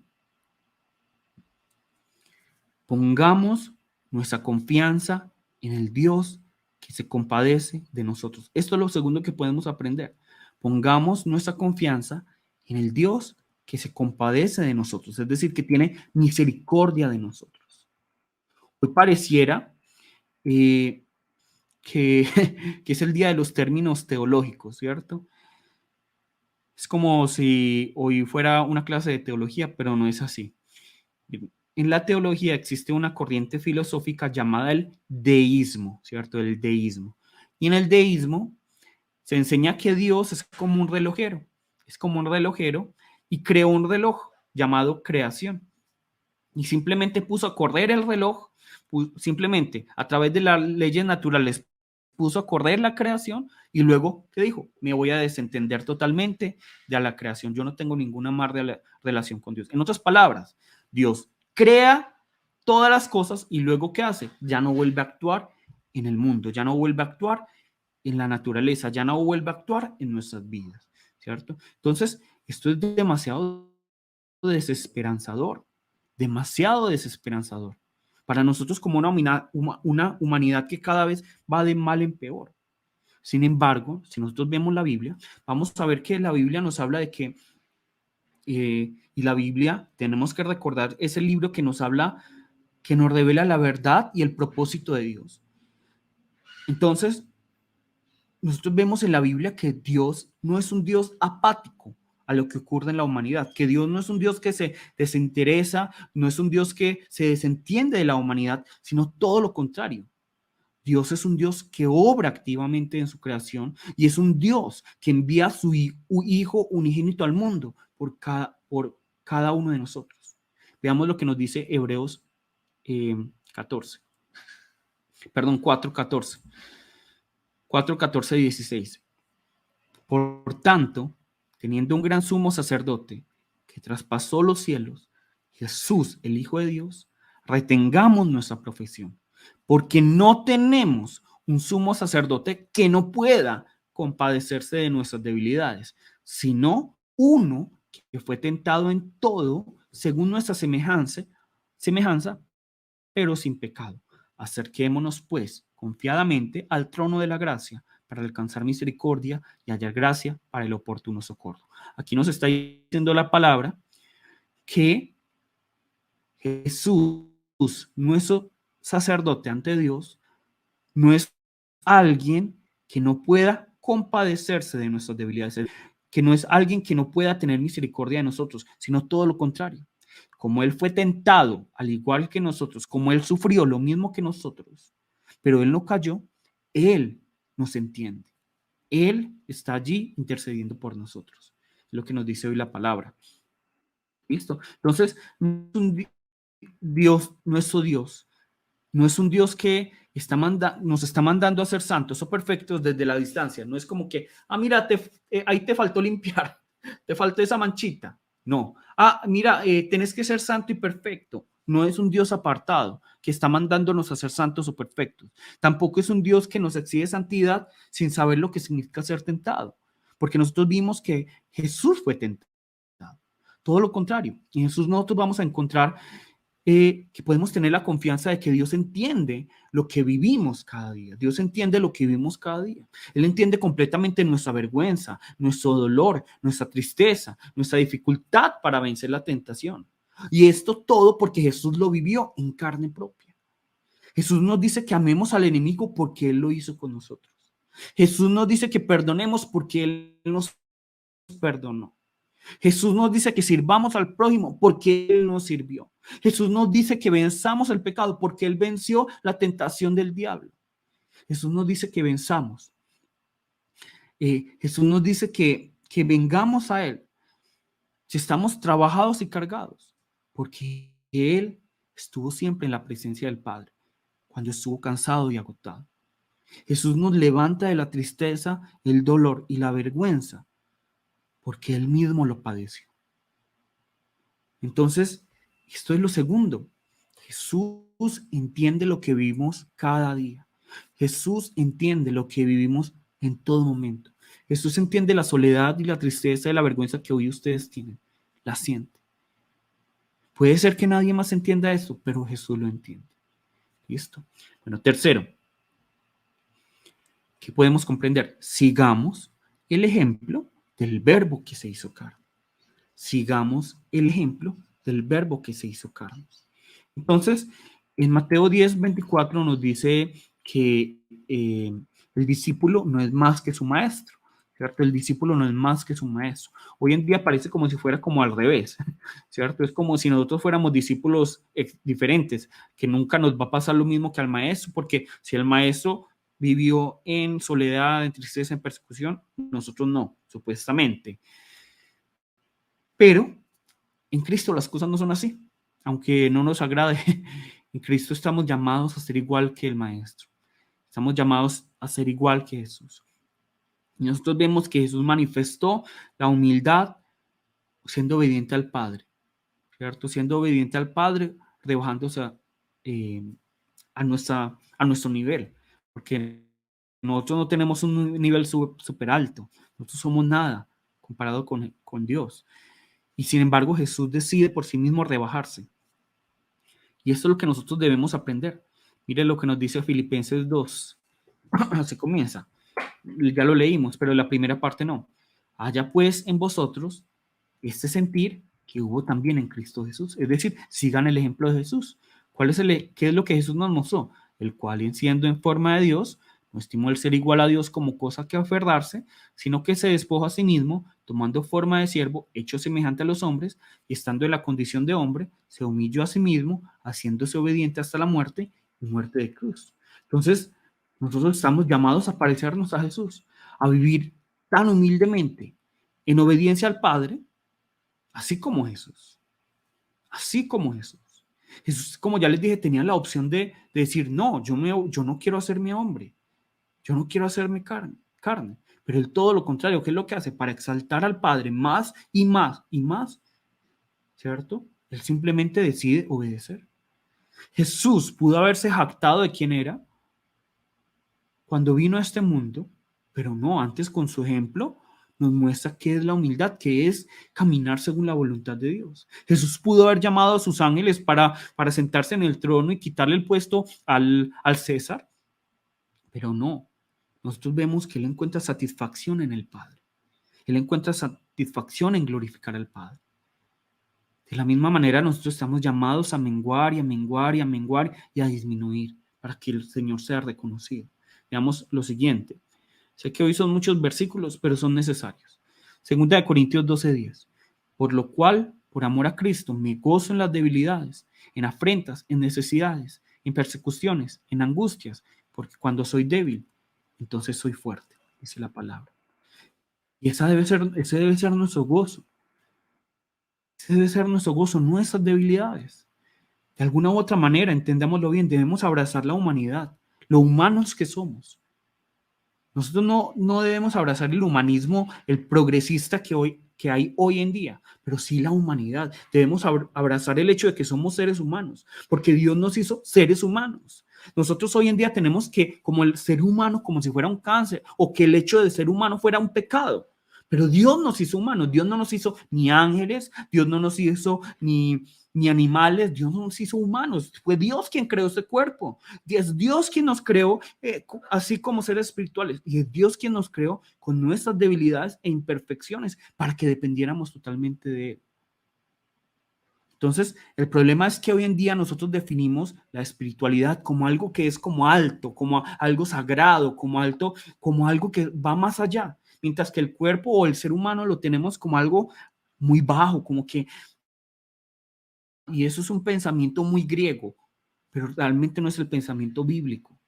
pongamos nuestra confianza en el Dios que se compadece de nosotros. Esto es lo segundo que podemos aprender. Pongamos nuestra confianza en el Dios que se compadece de nosotros, es decir, que tiene misericordia de nosotros. Hoy pareciera que es el día de los términos teológicos, ¿cierto? Es como si hoy fuera una clase de teología, pero no es así. En la teología existe una corriente filosófica llamada el deísmo, ¿cierto? El deísmo. Y en el deísmo se enseña que Dios es como un relojero, y creó un reloj llamado creación. Y simplemente puso a correr el reloj, simplemente a través de las leyes naturales puso a correr la creación y luego, ¿qué dijo? Me voy a desentender totalmente de la creación. Yo no tengo ninguna más relación con Dios. En otras palabras, Dios crea todas las cosas y luego, ¿qué hace? Ya no vuelve a actuar en el mundo, ya no vuelve a actuar en la naturaleza, ya no vuelve a actuar en nuestras vidas, ¿cierto? Entonces, esto es demasiado desesperanzador, demasiado desesperanzador para nosotros como una humanidad que cada vez va de mal en peor. Sin embargo, si nosotros vemos la Biblia, vamos a ver que la Biblia nos habla de que, y la Biblia, tenemos que recordar, es el libro que nos habla, que nos revela la verdad y el propósito de Dios. Entonces, nosotros vemos en la Biblia que Dios no es un Dios apático a lo que ocurre en la humanidad, que Dios no es un Dios que se desinteresa, no es un Dios que se desentiende de la humanidad, sino todo lo contrario. Dios es un Dios que obra activamente en su creación y es un Dios que envía a su Hijo unigénito al mundo por cada uno de nosotros. Veamos lo que nos dice Hebreos 4:14. 4:14 y 16. Por tanto, teniendo un gran sumo sacerdote que traspasó los cielos, Jesús, el Hijo de Dios, retengamos nuestra profesión, porque no tenemos un sumo sacerdote que no pueda compadecerse de nuestras debilidades, sino uno que fue tentado en todo según nuestra semejanza, pero sin pecado. Acerquémonos, pues, confiadamente al trono de la gracia para alcanzar misericordia y hallar gracia para el oportuno socorro. Aquí nos está diciendo la palabra que Jesús, nuestro sacerdote ante Dios, no es alguien que no pueda compadecerse de nuestras debilidades, que no es alguien que no pueda tener misericordia de nosotros, sino todo lo contrario. Como Él fue tentado, al igual que nosotros, como Él sufrió lo mismo que nosotros, pero Él no cayó, Él nos entiende. Él está allí intercediendo por nosotros. Es lo que nos dice hoy la palabra. ¿Listo? Entonces, no es un Dios, nuestro Dios, no es un Dios que nos está mandando a ser santos o perfectos desde la distancia. No es como que, mira, ahí te faltó limpiar, te faltó esa manchita. No. Mira, tenés que ser santo y perfecto. No es un Dios apartado que está mandándonos a ser santos o perfectos. Tampoco es un Dios que nos exige santidad sin saber lo que significa ser tentado. Porque nosotros vimos que Jesús fue tentado. Todo lo contrario. En Jesús nosotros vamos a encontrar que podemos tener la confianza de que Dios entiende lo que vivimos cada día. Dios entiende lo que vivimos cada día. Él entiende completamente nuestra vergüenza, nuestro dolor, nuestra tristeza, nuestra dificultad para vencer la tentación. Y esto todo porque Jesús lo vivió en carne propia. Jesús nos dice que amemos al enemigo porque Él lo hizo con nosotros. Jesús nos dice que perdonemos porque Él nos perdonó. Jesús nos dice que sirvamos al prójimo porque Él nos sirvió. Jesús nos dice que venzamos el pecado porque Él venció la tentación del diablo. Jesús nos dice que venzamos. Jesús nos dice que vengamos a Él si estamos trabajados y cargados, porque Él estuvo siempre en la presencia del Padre cuando estuvo cansado y agotado. Jesús nos levanta de la tristeza, el dolor y la vergüenza porque Él mismo lo padeció. Entonces, esto es lo segundo. Jesús entiende lo que vivimos cada día. Jesús entiende lo que vivimos en todo momento. Jesús entiende la soledad y la tristeza y la vergüenza que hoy ustedes tienen. La siente. Puede ser que nadie más entienda esto, pero Jesús lo entiende. ¿Listo? Bueno, tercero, ¿qué podemos comprender? Sigamos el ejemplo del verbo que se hizo carne. Sigamos el ejemplo del verbo que se hizo carne. Entonces, en Mateo 10:24 nos dice que el discípulo no es más que su maestro, ¿cierto? El discípulo no es más que su maestro. Hoy en día parece como si fuera como al revés, ¿cierto? Es como si nosotros fuéramos discípulos diferentes, que nunca nos va a pasar lo mismo que al maestro, porque si el maestro vivió en soledad, en tristeza, en persecución, nosotros no, supuestamente. Pero en Cristo las cosas no son así, aunque no nos agrade. En Cristo estamos llamados a ser igual que el Maestro. Estamos llamados a ser igual que Jesús. Y nosotros vemos que Jesús manifestó la humildad siendo obediente al Padre, ¿cierto? Siendo obediente al Padre, rebajándose a nuestro nivel, porque nosotros no tenemos un nivel súper alto, nosotros somos nada comparado con Dios. Y sin embargo, Jesús decide por sí mismo rebajarse. Y esto es lo que nosotros debemos aprender. Mire lo que nos dice Filipenses 2. Así comienza. Ya lo leímos, pero la primera parte no. Haya pues en vosotros este sentir que hubo también en Cristo Jesús. Es decir, sigan el ejemplo de Jesús. ¿Qué es lo que Jesús nos mostró? El cual, siendo en forma de Dios, no estimó el ser igual a Dios como cosa que aferrarse, sino que se despojó a sí mismo, tomando forma de siervo, hecho semejante a los hombres, y estando en la condición de hombre, se humilló a sí mismo, haciéndose obediente hasta la muerte y muerte de cruz. Entonces, nosotros estamos llamados a parecernos a Jesús, a vivir tan humildemente en obediencia al Padre, así como Jesús. Así como Jesús. Jesús, como ya les dije, tenía la opción de decir, no, yo no quiero hacerme hombre. Yo no quiero hacerme carne. Pero él todo lo contrario, ¿qué es lo que hace? Para exaltar al Padre más y más y más, ¿cierto? Él simplemente decide obedecer. Jesús pudo haberse jactado de quién era cuando vino a este mundo, pero no, antes con su ejemplo nos muestra qué es la humildad, qué es caminar según la voluntad de Dios. Jesús pudo haber llamado a sus ángeles para sentarse en el trono y quitarle el puesto al César, pero no. Nosotros vemos que Él encuentra satisfacción en el Padre. Él encuentra satisfacción en glorificar al Padre. De la misma manera, nosotros estamos llamados a menguar y a menguar y a menguar y a disminuir para que el Señor sea reconocido. Veamos lo siguiente. Sé que hoy son muchos versículos, pero son necesarios. Segunda de Corintios 12:10. Por lo cual, por amor a Cristo, me gozo en las debilidades, en afrentas, en necesidades, en persecuciones, en angustias, porque cuando soy débil, entonces soy fuerte, dice la palabra. Y ese debe ser nuestro gozo. Ese debe ser nuestro gozo, nuestras debilidades. De alguna u otra manera, entendámoslo bien, debemos abrazar la humanidad, lo humanos que somos. Nosotros no debemos abrazar el humanismo, el progresista que hay hoy en día, pero sí la humanidad. Debemos abrazar el hecho de que somos seres humanos, porque Dios nos hizo seres humanos. Nosotros hoy en día tenemos que, como el ser humano, como si fuera un cáncer, o que el hecho de ser humano fuera un pecado. Pero Dios nos hizo humanos, Dios no nos hizo ni ángeles, Dios no nos hizo ni animales, Dios no nos hizo humanos. Fue Dios quien creó este cuerpo. Es Dios quien nos creó así como seres espirituales. Y es Dios quien nos creó con nuestras debilidades e imperfecciones para que dependiéramos totalmente de Él. Entonces, el problema es que hoy en día nosotros definimos la espiritualidad como algo que es como alto, como algo sagrado, como alto, como algo que va más allá, mientras que el cuerpo o el ser humano lo tenemos como algo muy bajo, como que, y eso es un pensamiento muy griego, pero realmente no es el pensamiento bíblico.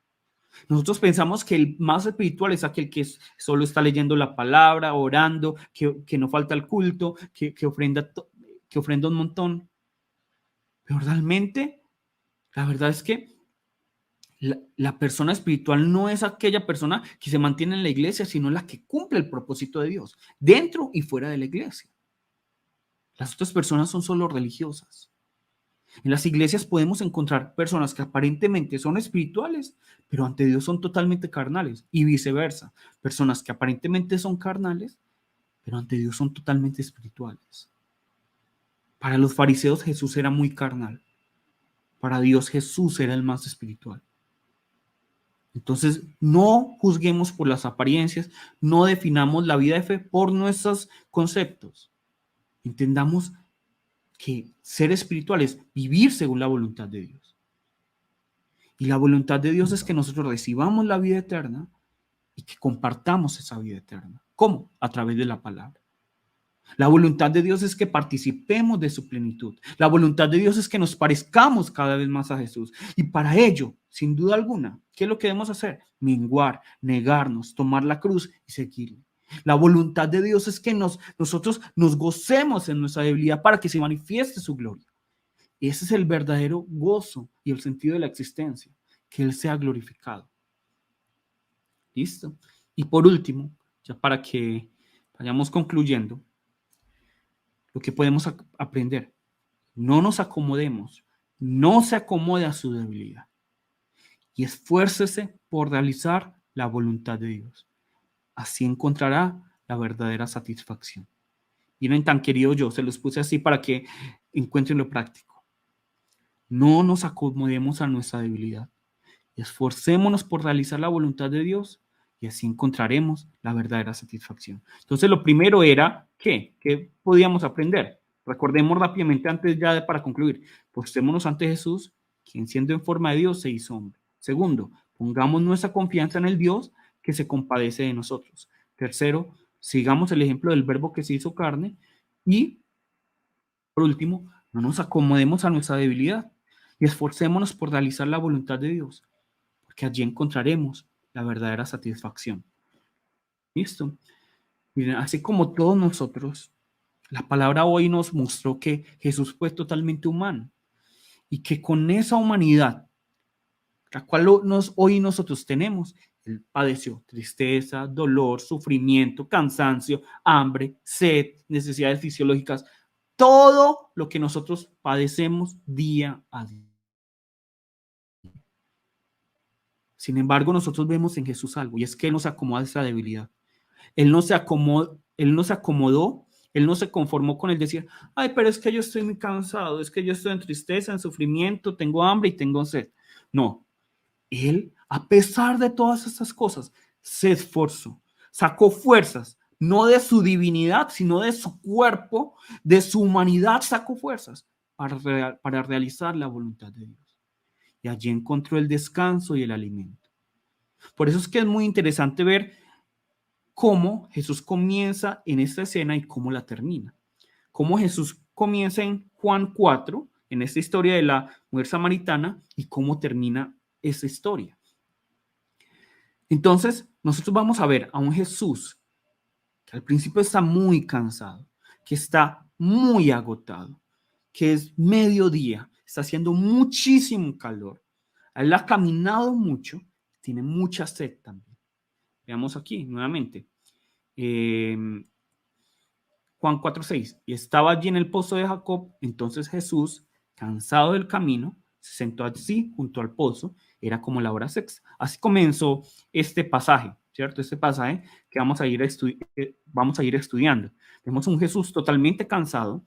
Nosotros pensamos que el más espiritual es aquel que solo está leyendo la palabra, orando, que no falta el culto, que ofrenda un montón. Pero realmente, la verdad es que la persona espiritual no es aquella persona que se mantiene en la iglesia, sino la que cumple el propósito de Dios, dentro y fuera de la iglesia. Las otras personas son solo religiosas. En las iglesias podemos encontrar personas que aparentemente son espirituales, pero ante Dios son totalmente carnales, y viceversa. Personas que aparentemente son carnales, pero ante Dios son totalmente espirituales. Para los fariseos Jesús era muy carnal. Para Dios Jesús era el más espiritual. Entonces, no juzguemos por las apariencias, no definamos la vida de fe por nuestros conceptos. Entendamos que ser espiritual es vivir según la voluntad de Dios. Y la voluntad de Dios es que nosotros recibamos la vida eterna y que compartamos esa vida eterna. ¿Cómo? A través de la palabra. La voluntad de Dios es que participemos de su plenitud. La voluntad de Dios es que nos parezcamos cada vez más a Jesús. Y para ello, sin duda alguna, ¿qué es lo que debemos hacer? Menguar, negarnos, tomar la cruz y seguirle. La voluntad de Dios es que nosotros nos gocemos en nuestra debilidad para que se manifieste su gloria. Ese es el verdadero gozo y el sentido de la existencia, que Él sea glorificado. ¿Listo? Y por último, ya para que vayamos concluyendo, lo que podemos aprender, no nos acomodemos, no se acomode a su debilidad y esfuércese por realizar la voluntad de Dios. Así encontrará la verdadera satisfacción. Miren, tan querido yo, se los puse así para que encuentren lo práctico. No nos acomodemos a nuestra debilidad. Esforcémonos por realizar la voluntad de Dios y así encontraremos la verdadera satisfacción. Entonces, lo primero era, ¿qué podíamos aprender? Recordemos rápidamente antes ya para concluir. Postrémonos ante Jesús, quien siendo en forma de Dios se hizo hombre. Segundo, pongamos nuestra confianza en el Dios que se compadece de nosotros. Tercero, sigamos el ejemplo del verbo que se hizo carne. Y, por último, no nos acomodemos a nuestra debilidad y esforcémonos por realizar la voluntad de Dios, porque allí encontraremos la verdadera satisfacción. ¿Listo? Miren, así como todos nosotros, la palabra hoy nos mostró que Jesús fue totalmente humano y que con esa humanidad, la cual hoy nosotros tenemos, Él padeció tristeza, dolor, sufrimiento, cansancio, hambre, sed, necesidades fisiológicas, todo lo que nosotros padecemos día a día. Sin embargo, nosotros vemos en Jesús algo, y es que Él nos acomoda a esa debilidad. Él no se acomodó, Él no se conformó con el decir, ay, pero es que yo estoy muy cansado, es que yo estoy en tristeza, en sufrimiento, tengo hambre y tengo sed. No, Él, a pesar de todas estas cosas, se esforzó, sacó fuerzas, no de su divinidad, sino de su cuerpo, de su humanidad, sacó fuerzas para realizar la voluntad de Dios. Y allí encontró el descanso y el alimento. Por eso es que es muy interesante ver cómo Jesús comienza en esta escena y cómo la termina. Cómo Jesús comienza en Juan 4, en esta historia de la mujer samaritana, y cómo termina esa historia. Entonces, nosotros vamos a ver a un Jesús que al principio está muy cansado, que está muy agotado, que es mediodía, está haciendo muchísimo calor. Él ha caminado mucho, tiene mucha sed también. Veamos aquí nuevamente. Eh, Juan 4:6. Y estaba allí en el pozo de Jacob. Entonces Jesús, cansado del camino, se sentó así junto al pozo. Era como la hora sexta. Así comenzó este pasaje, ¿cierto? Este pasaje que vamos a ir estudiando. Vemos un Jesús totalmente cansado,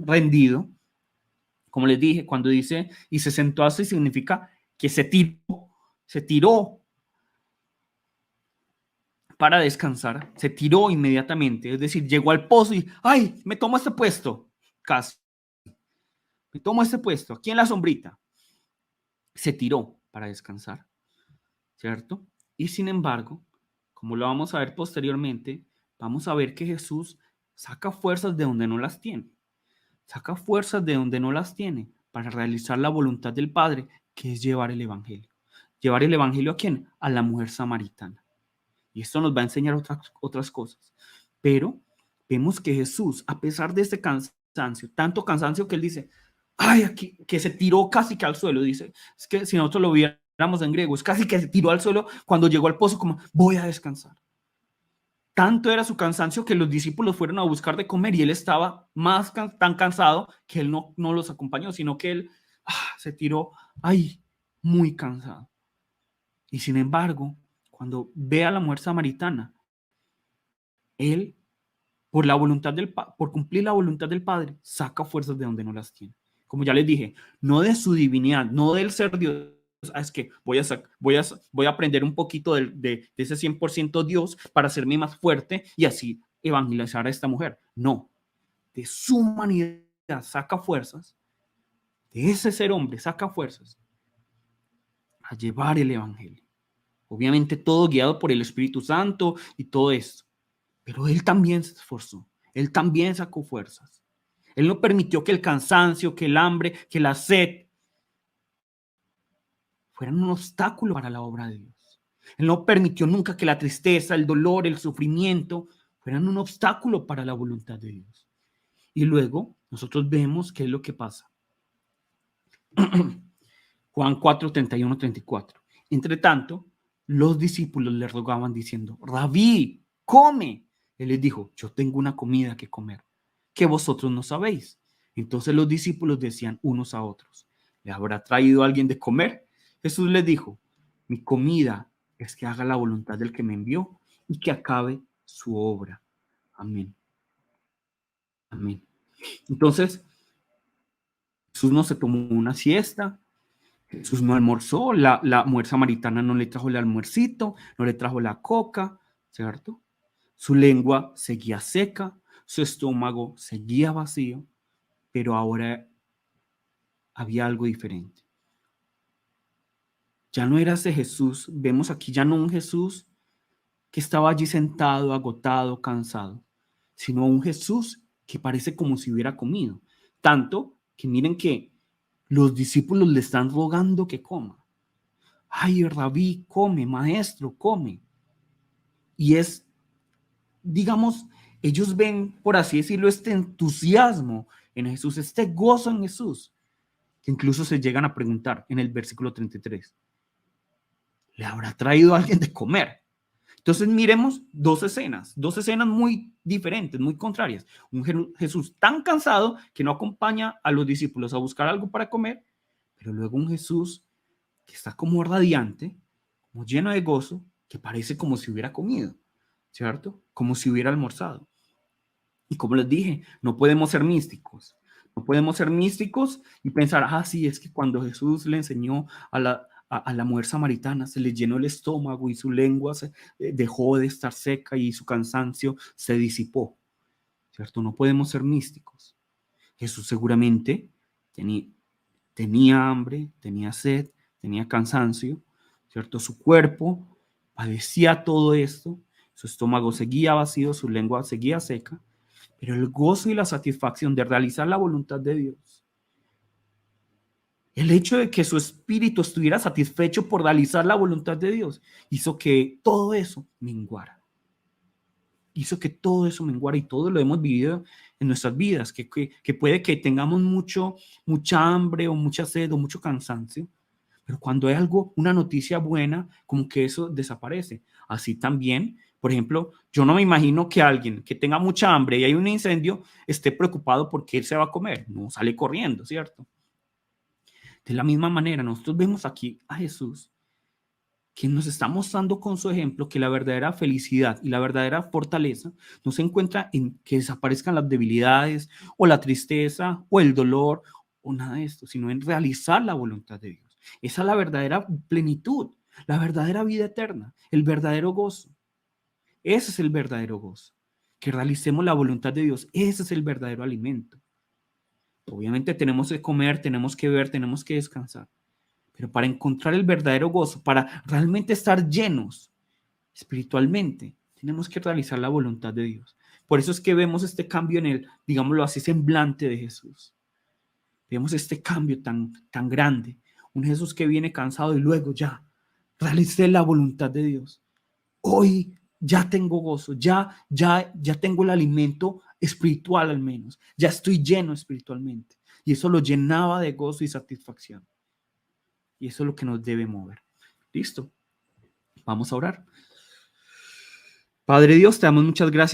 rendido. Como les dije, cuando dice y se sentó así, significa que se tiró para descansar, se tiró inmediatamente, es decir, llegó al pozo y, ¡ay! Me tomo este puesto, casi, me tomo este puesto, aquí en la sombrita. Se tiró para descansar, ¿cierto? Y sin embargo, como lo vamos a ver posteriormente, vamos a ver que Jesús saca fuerzas de donde no las tiene, saca fuerzas de donde no las tiene para realizar la voluntad del Padre, que es llevar el Evangelio. ¿Llevar el Evangelio a quién? A la mujer samaritana. Y esto nos va a enseñar otras cosas. Pero vemos que Jesús, a pesar de este cansancio, tanto cansancio que él dice, ay, aquí, que se tiró casi que al suelo, dice, es que si nosotros lo viéramos en griego, es casi que se tiró al suelo cuando llegó al pozo, como, voy a descansar. Tanto era su cansancio que los discípulos fueron a buscar de comer y él estaba tan cansado que él no los acompañó, sino que él se tiró, ay, muy cansado. Y sin embargo, cuando ve a la mujer samaritana, él, por cumplir la voluntad del Padre, saca fuerzas de donde no las tiene. Como ya les dije, no de su divinidad, no del ser Dios. Es que voy a aprender un poquito de ese 100% Dios para hacerme más fuerte y así evangelizar a esta mujer. No, de su humanidad saca fuerzas, de ese ser hombre saca fuerzas a llevar el evangelio. Obviamente todo guiado por el Espíritu Santo y todo esto. Pero él también se esforzó, él también sacó fuerzas. Él no permitió que el cansancio, que el hambre, que la sed fueran un obstáculo para la obra de Dios. Él no permitió nunca que la tristeza, el dolor, el sufrimiento fueran un obstáculo para la voluntad de Dios. Y luego nosotros vemos qué es lo que pasa. Juan 4, 31, 34. Entre tanto, los discípulos le rogaban diciendo, Rabí, come. Él les dijo, yo tengo una comida que comer, que vosotros no sabéis. Entonces los discípulos decían unos a otros, ¿le habrá traído alguien de comer? Jesús les dijo, mi comida es que haga la voluntad del que me envió y que acabe su obra. Amén. Amén. Entonces, Jesús no se tomó una siesta, Jesús no almorzó, la mujer samaritana no le trajo el almuercito, no le trajo la coca, ¿cierto? Su lengua seguía seca, su estómago seguía vacío, pero ahora había algo diferente. Ya no era ese Jesús, vemos aquí ya no un Jesús que estaba allí sentado, agotado, cansado, sino un Jesús que parece como si hubiera comido. Tanto que miren que los discípulos le están rogando que coma. Ay, Rabí, come, maestro, come. Y es, digamos, ellos ven, por así decirlo, este entusiasmo en Jesús, este gozo en Jesús, que incluso se llegan a preguntar en el versículo 33, ¿le habrá traído a alguien de comer? Entonces miremos dos escenas muy diferentes, muy contrarias. Un Jesús tan cansado que no acompaña a los discípulos a buscar algo para comer, pero luego un Jesús que está como radiante, como lleno de gozo, que parece como si hubiera comido, ¿cierto? Como si hubiera almorzado. Y como les dije, no podemos ser místicos. No podemos ser místicos y pensar, sí, es que cuando Jesús le enseñó a la mujer samaritana, se le llenó el estómago y su lengua dejó de estar seca y su cansancio se disipó, ¿cierto? No podemos ser místicos. Jesús seguramente tenía hambre, tenía sed, tenía cansancio, ¿cierto? Su cuerpo padecía todo esto, su estómago seguía vacío, su lengua seguía seca, pero el gozo y la satisfacción de realizar la voluntad de Dios, el hecho de que su espíritu estuviera satisfecho por realizar la voluntad de Dios, hizo que todo eso menguara. hizo que todo eso menguara, y todo lo hemos vivido en nuestras vidas, que puede que tengamos mucha hambre o mucha sed o mucho cansancio, pero cuando hay algo, una noticia buena, como que eso desaparece. Así también, por ejemplo, yo no me imagino que alguien que tenga mucha hambre y hay un incendio esté preocupado por qué él se va a comer, no sale corriendo, ¿cierto? De la misma manera, nosotros vemos aquí a Jesús, que nos está mostrando con su ejemplo que la verdadera felicidad y la verdadera fortaleza no se encuentra en que desaparezcan las debilidades o la tristeza o el dolor o nada de esto, sino en realizar la voluntad de Dios. Esa es la verdadera plenitud, la verdadera vida eterna, el verdadero gozo. Ese es el verdadero gozo. Que realicemos la voluntad de Dios. Ese es el verdadero alimento. Obviamente tenemos que comer, tenemos que ver, tenemos que descansar. Pero para encontrar el verdadero gozo, para realmente estar llenos espiritualmente, tenemos que realizar la voluntad de Dios. Por eso es que vemos este cambio en el, digámoslo así, semblante de Jesús. Vemos este cambio tan grande. Un Jesús que viene cansado y luego ya realicé la voluntad de Dios. Hoy ya tengo gozo, ya tengo el alimento espiritual al menos. Ya estoy lleno espiritualmente. Y eso lo llenaba de gozo y satisfacción. Y eso es lo que nos debe mover. Listo. Vamos a orar. Padre Dios, te damos muchas gracias